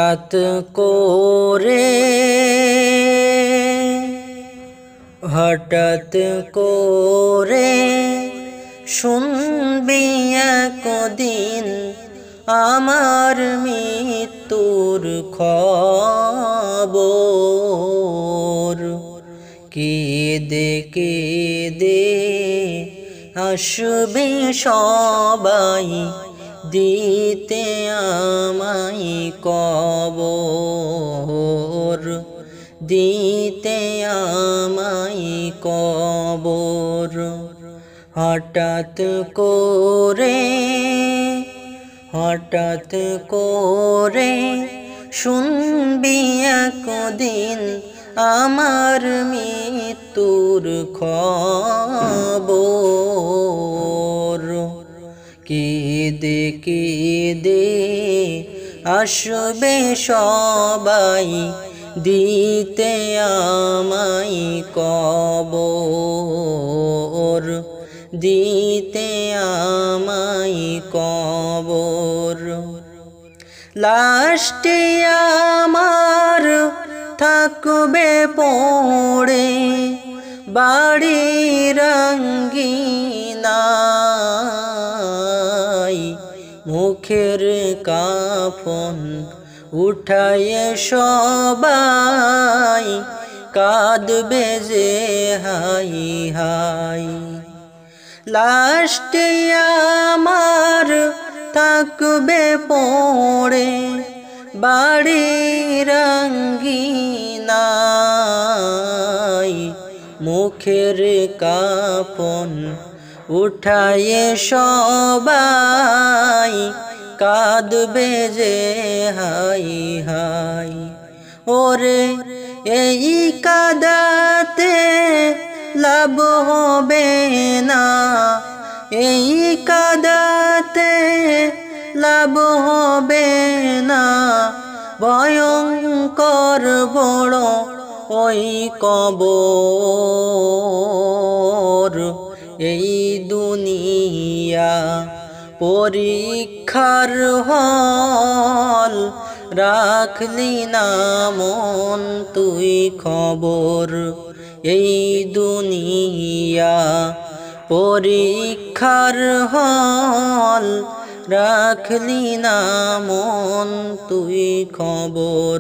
রাত করে হঠাৎ করে শুনবি একদিন আমার মৃত্যুর খবর। কেঁদে কেঁদে আসবে সবাই দিতে আমায় কবর, দিতে আমায় কবর। হঠাৎ করে শুনবি একদিন আমার মৃত্যুর খবর। কেঁদে কেঁদে আসবে সবাই দিতে আমায় কবর, দিতে আমায় কবর। লাশটি আমার থাকবে পড়ে বাড়ির আঙ্গিনায়, মুখের কাফন উঠায়ে সবাই কাঁদবে যে হাই হাই। লাশটি আমার থাকবে পড়ে বাড়ির আঙ্গিনায়, মুখের কাফন উঠায়ে সবাই কাঁদবে যে হাই হাই। ওরে এই কাঁদাতে লাভ হবে না, এই কাঁদাতে লাভ হবে না, ভয়ঙ্কর বড় ওই কবর। এই দুনিয়া পরীক্ষার হল, রাখলি না মন তুই খবর। এই দুনিয়া পরীক্ষার হল, রাখলি না মন তুই খবর।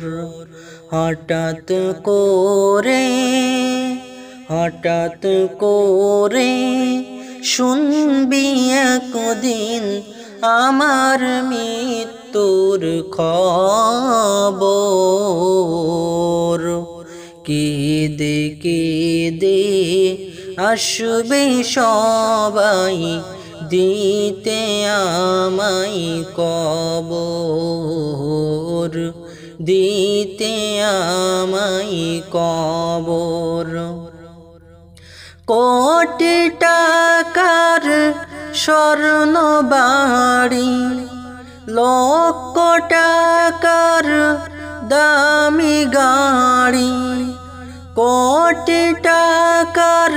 হঠাৎ করে শুনবি একদিন আমার মৃত্যুর খবর। কেঁদে কেঁদে আসবে সবাই দিতে আমায় কবর, দিতে আমায় কবর। কোটি টাকার স্বর্ণ বাড়ি, লক্ষ টাকার দামি গাড়ি, কোটি টাকার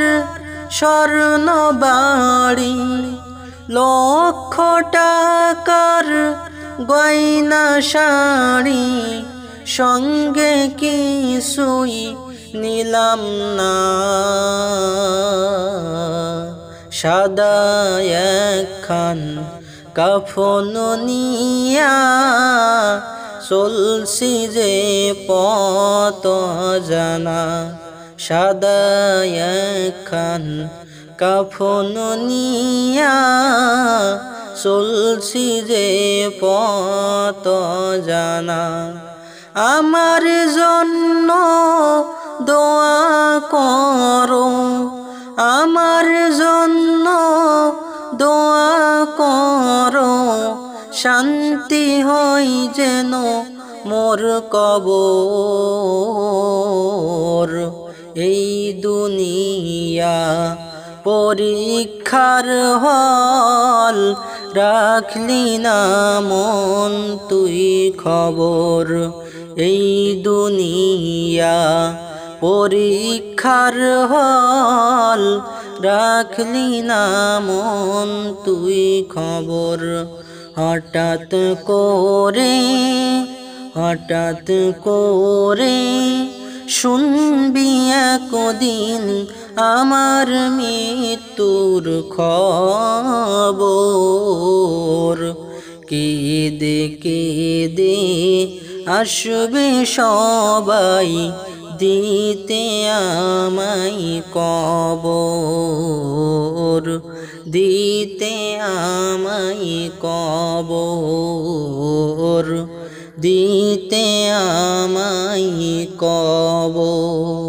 স্বর্ণ বাড়ি, লক্ষ টাকার গয়না শাড়ি, সঙ্গে কিছুই নিলাম না, সাদা একখান কাফন নিয়া চলছি যে পথ জানা। সাদা একখান কাফন নিয়া চলছি যে পথ জানা। আমার জন্য দোয়া করো, আমার জন্য দোয়া করো, শান্তি হয় যেন মোর কবর। এই দুনিয়া পরীক্ষার হল, রাখলি না মন তুই খবর। এই দুনিয়া পরীক্ষার হল, রাখলি না মন তুই খবর। হঠাৎ হঠাৎ করে শুনবি একদিন আমার মৃত্যুর খবর। কেঁদে কেঁদে আসবে সবাই দিতে আমায় কবর, দিতে আমায় কবর, দিতে আমায় কবর।